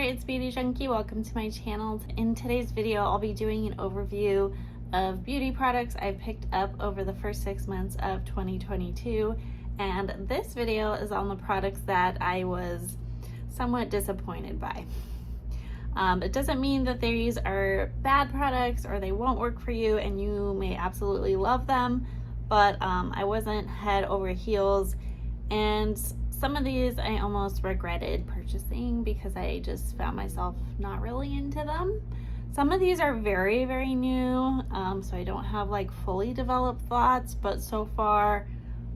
it's Beauty Junkay. Welcome to my channel. In today's video, I'll be doing an overview of beauty products I've picked up over the first 6 months of 2022. And this video is on the products that I was somewhat disappointed by. It doesn't mean that these are bad products or they won't work for you and you may absolutely love them, but I wasn't head over heels, and some of these I almost regretted purchasing because I just found myself not really into them. Some of these are very, very new, so I don't have like fully developed thoughts, but so far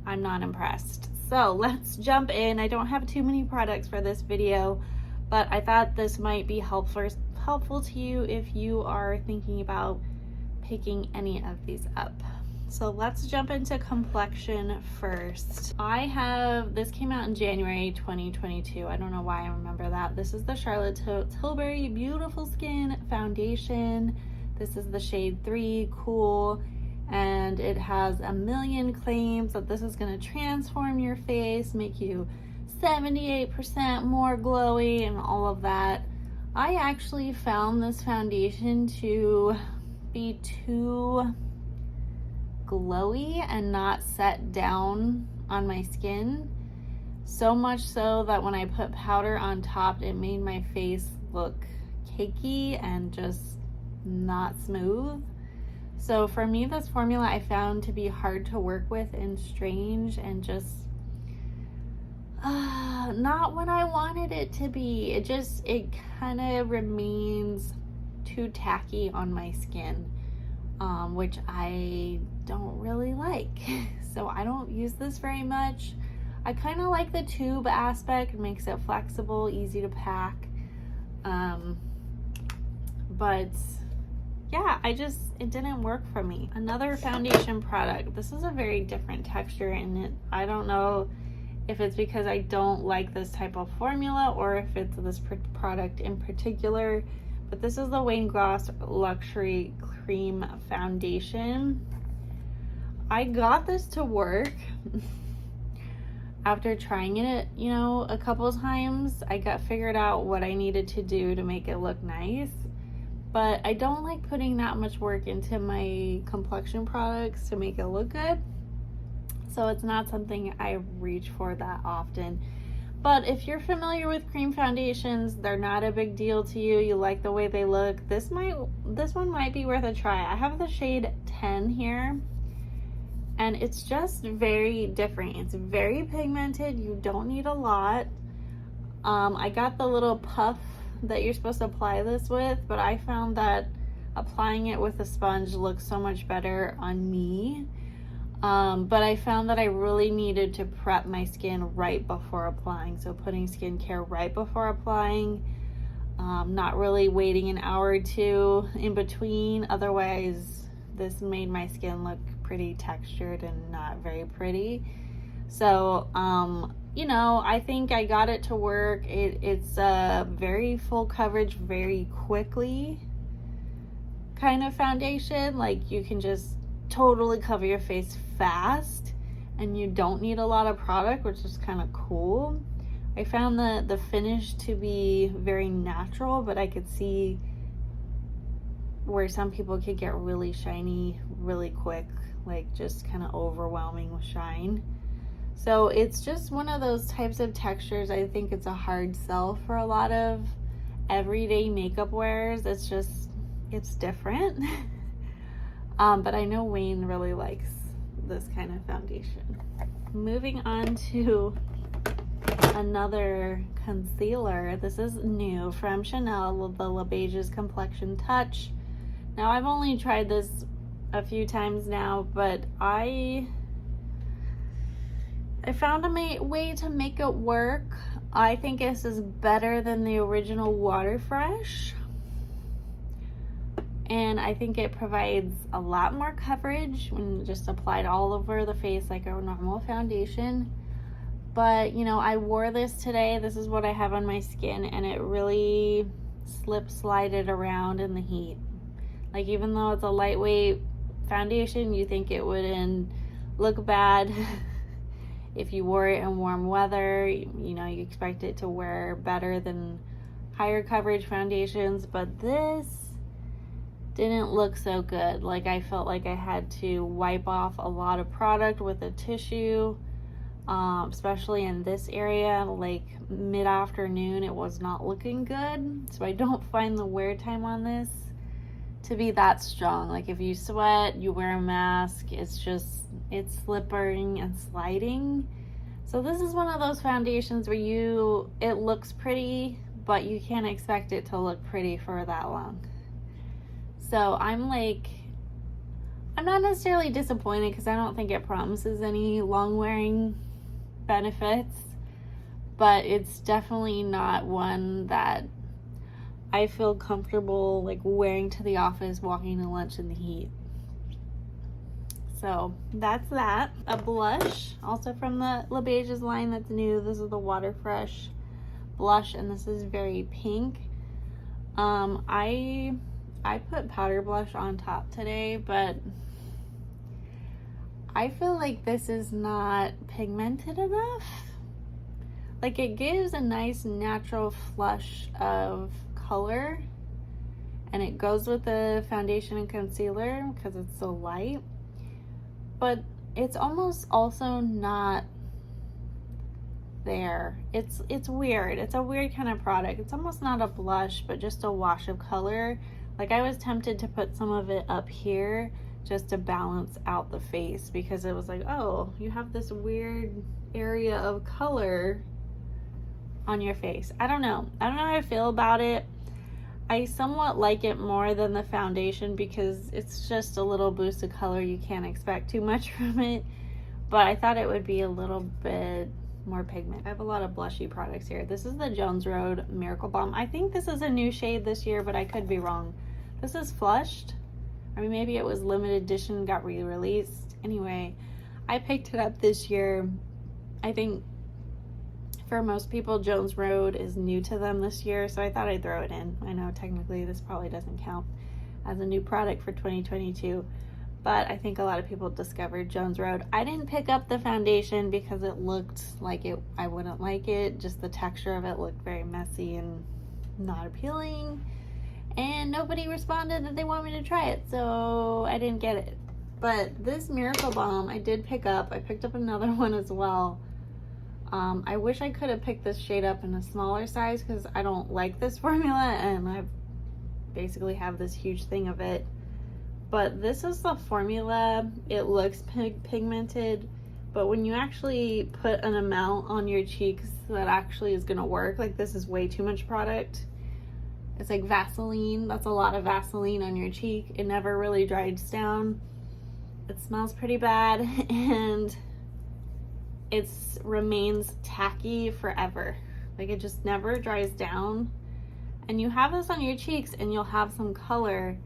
I'm not impressed. So let's jump in. I don't have too many products for this video, but I thought this might be helpful to you if you are thinking about picking any of these up. So let's jump into Complexion first. This came out in January 2022. I don't know why I remember that. This is the Charlotte Tilbury Beautiful Skin Foundation. This is the shade 3, Cool, and it has a million claims that this is gonna transform your face, make you 78% more glowy and all of that. I actually found this foundation to be too glowy and not set down on my skin, so much so that when I put powder on top it made my face look cakey and just not smooth. So for me, this formula I found to be hard to work with and strange and just not what I wanted it to be. It kind of remains too tacky on my skin, which I don't really like. So I don't use this very much. I kind of like the tube aspect. It makes it flexible, easy to pack. But yeah, it didn't work for me. Another foundation product. This is a very different texture, and I don't know if it's because I don't like this type of formula or if it's this product in particular, but this is the Wayne Gloss Luxury Cream Foundation. I got this to work after trying it, a couple times. I got figured out what I needed to do to make it look nice, but I don't like putting that much work into my complexion products to make it look good. So it's not something I reach for that often. But if you're familiar with cream foundations, they're not a big deal to you, you like the way they look, this one might be worth a try. I have the shade 10 here, and it's just very different. It's very pigmented. You don't need a lot. I got the little puff that you're supposed to apply this with, but I found that applying it with a sponge looks so much better on me. But I found that I really needed to prep my skin right before applying. So putting skincare right before applying, not really waiting an hour or two in between. Otherwise, this made my skin look pretty textured and not very pretty. So, I think I got it to work. It's a very full coverage, very quickly kind of foundation. Like, you can just totally cover your face fast and you don't need a lot of product, which is kind of cool. I found the finish to be very natural, but I could see where some people could get really shiny really quick, like just kind of overwhelming with shine. So it's just one of those types of textures. I think it's a hard sell for a lot of everyday makeup wearers. It's different. But I know Wayne really likes this kind of foundation. Moving on to another concealer. This is new from Chanel, the Le Beige's Complexion Touch. Now, I've only tried this a few times now, but I found a way to make it work. I think this is better than the original Water Fresh. And I think it provides a lot more coverage when just applied all over the face like a normal foundation. But, I wore this today. This is what I have on my skin, and it really slided around in the heat. Like, even though it's a lightweight foundation, you think it wouldn't look bad if you wore it in warm weather. You expect it to wear better than higher coverage foundations, but this didn't look so good. Like, I felt like I had to wipe off a lot of product with a tissue, especially in this area. Like, mid-afternoon, it was not looking good. So I don't find the wear time on this to be that strong. Like, if you sweat, you wear a mask, it's slippering and sliding. So this is one of those foundations where it looks pretty, but you can't expect it to look pretty for that long. So I'm not necessarily disappointed because I don't think it promises any long wearing benefits, but it's definitely not one that I feel comfortable like wearing to the office, walking to lunch in the heat. So that's that. A blush, also from the Le Beige's line that's new. This is the Water Fresh blush, and this is very pink. I put powder blush on top today, but I feel like this is not pigmented enough. Like, it gives a nice natural flush of color, and it goes with the foundation and concealer because it's so light, but it's almost also not there. It's weird. It's a weird kind of product. It's almost not a blush, but just a wash of color. Like, I was tempted to put some of it up here just to balance out the face, because it was like, oh, you have this weird area of color on your face. I don't know how I feel about it. I somewhat like it more than the foundation because it's just a little boost of color. You can't expect too much from it, but I thought it would be a little bit more pigment. I have a lot of blushy products here. This is the Jones Road Miracle Balm. I think this is a new shade this year, but I could be wrong. This is flushed. I mean, maybe it was limited edition, got re-released. Anyway, I picked it up this year. I think for most people, Jones Road is new to them this year, so I thought I'd throw it in. I know technically this probably doesn't count as a new product for 2022, but I think a lot of people discovered Jones Road. I didn't pick up the foundation because it looked like I wouldn't like it. Just the texture of it looked very messy and not appealing, and nobody responded that they want me to try it, so I didn't get it. But this Miracle Balm I did pick up. I picked up another one as well. I wish I could have picked this shade up in a smaller size because I don't like this formula, and I basically have this huge thing of it. But this is the formula. It looks pigmented, but when you actually put an amount on your cheeks that actually is gonna work, like, this is way too much product. It's like Vaseline. That's a lot of Vaseline on your cheek. It never really dries down. It smells pretty bad, and it remains tacky forever. Like, it just never dries down. And you have this on your cheeks and you'll have some color,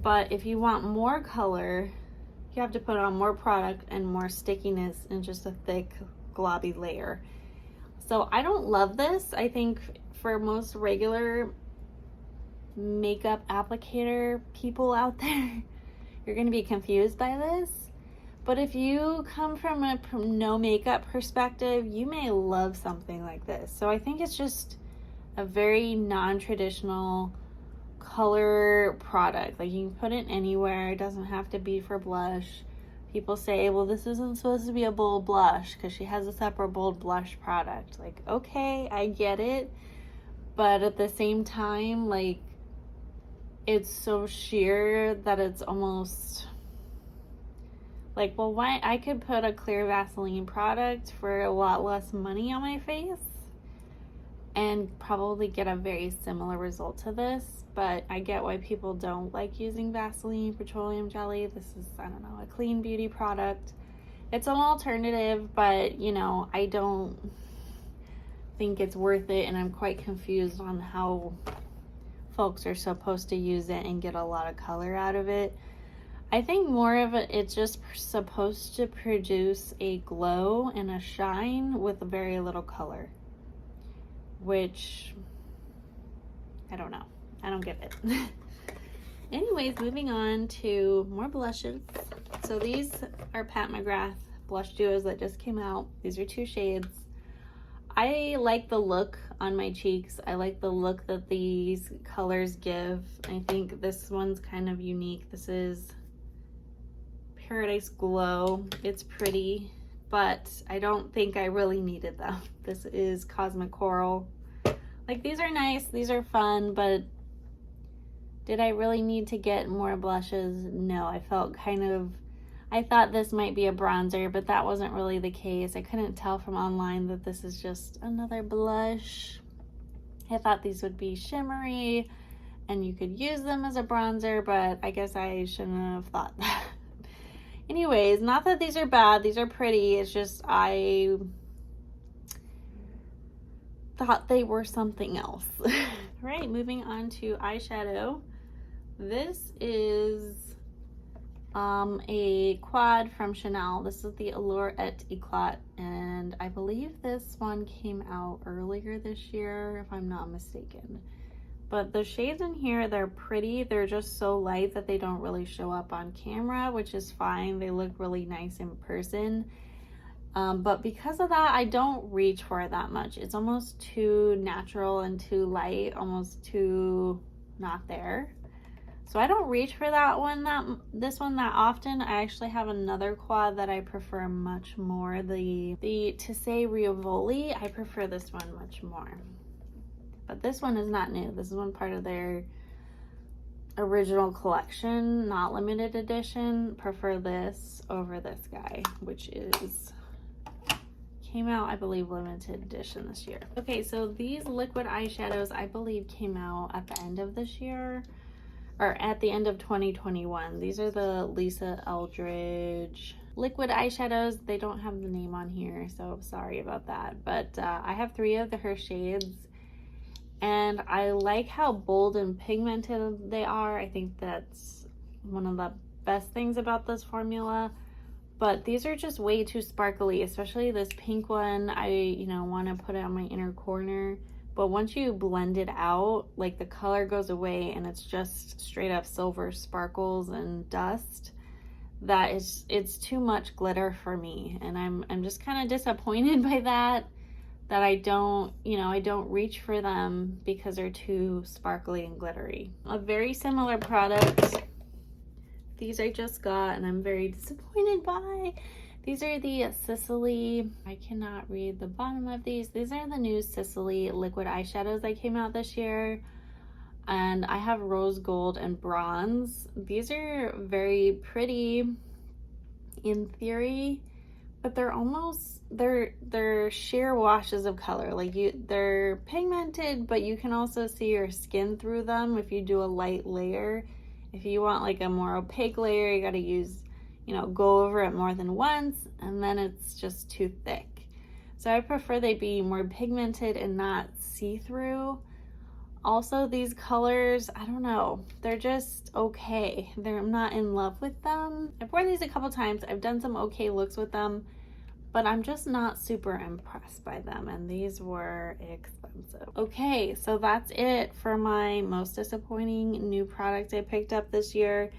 but if you want more color, you have to put on more product and more stickiness and just a thick globby layer. So I don't love this. I think for most regular makeup applicator people out there, you're gonna be confused by this. But if you come from a no makeup perspective, you may love something like this. So I think it's just a very non-traditional color product. Like, you can put it anywhere. It doesn't have to be for blush. People say, well, this isn't supposed to be a bold blush because she has a separate bold blush product. Like, okay, I get it. But at the same time, like, it's so sheer that it's almost like, well, why? I could put a clear Vaseline product for a lot less money on my face and probably get a very similar result to this. But I get why people don't like using Vaseline petroleum jelly. This is, I don't know, a clean beauty product. It's an alternative, but, you know, I don't think it's worth it, and I'm quite confused on how folks are supposed to use it and get a lot of color out of it. I think more of it, it's just supposed to produce a glow and a shine with very little color, which I don't know. I don't get it. Anyways, moving on to more blushes. So these are Pat McGrath blush duos that just came out. These are 2 shades. I like the look on my cheeks. I like the look that these colors give. I think this one's kind of unique. This is Paradise Glow. It's pretty, but I don't think I really needed them. This is Cosmic Coral. Like, these are nice, these are fun, but did I really need to get more blushes? No, I felt I thought this might be a bronzer, but that wasn't really the case. I couldn't tell from online that this is just another blush. I thought these would be shimmery and you could use them as a bronzer, but I guess I shouldn't have thought that. Anyways, not that these are bad, these are pretty, it's just I thought they were something else. Right, moving on to eyeshadow. This is a quad from Chanel. This is the Allure et Eclat, and I believe this one came out earlier this year, if I'm not mistaken. But the shades in here, they're pretty. They're just so light that they don't really show up on camera, which is fine. They look really nice in person. But because of that, I don't reach for it that much. It's almost too natural and too light, almost too not there. So I don't reach for this one that often. I actually have another quad that I prefer much more. The Tissé Riavoli, I prefer this one much more. But this one is not new. This is one part of their original collection, not limited edition. Prefer this over this guy, which came out, I believe, limited edition this year. Okay, so these liquid eyeshadows, I believe, came out at the end of this year, or at the end of 2021. These are the Lisa Eldridge liquid eyeshadows. They don't have the name on here, so sorry about that. But I have 3 of her shades, and I like how bold and pigmented they are. I think that's one of the best things about this formula. But these are just way too sparkly, especially this pink one. I, want to put it on my inner corner. But once you blend it out, like, the color goes away and it's just straight up silver sparkles and dust. It's too much glitter for me. And I'm just kind of disappointed by that I don't reach for them because they're too sparkly and glittery. A very similar product. These I just got and I'm very disappointed by. These are the Sicily, I cannot read the bottom of these. These are the new Sicily liquid eyeshadows that came out this year. And I have rose gold and bronze. These are very pretty in theory, but they're sheer washes of color. Like, they're pigmented, but you can also see your skin through them if you do a light layer. If you want like a more opaque layer, you gotta use, go over it more than once, and then it's just too thick. So I prefer they be more pigmented and not see-through. Also, these colors, I don't know, they're just okay. I'm not in love with them. I've worn these a couple times. I've done some okay looks with them, but I'm just not super impressed by them, and these were expensive. Okay, so that's it for my most disappointing new product I picked up this year.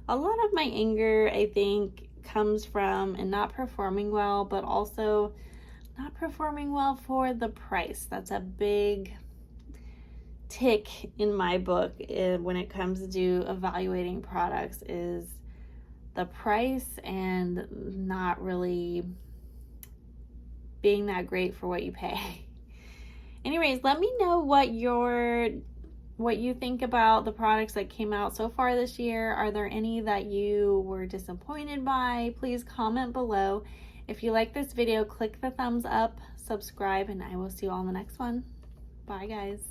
A lot of my anger, I think, comes from not performing well, but also not performing well for the price. That's a big tick in my book when it comes to evaluating products, is the price and not really being that great for what you pay. Anyways, let me know what you think about the products that came out so far this year. Are there any that you were disappointed by? Please comment below. If you like this video, click the thumbs up, subscribe, and I will see you all in the next one. Bye, guys.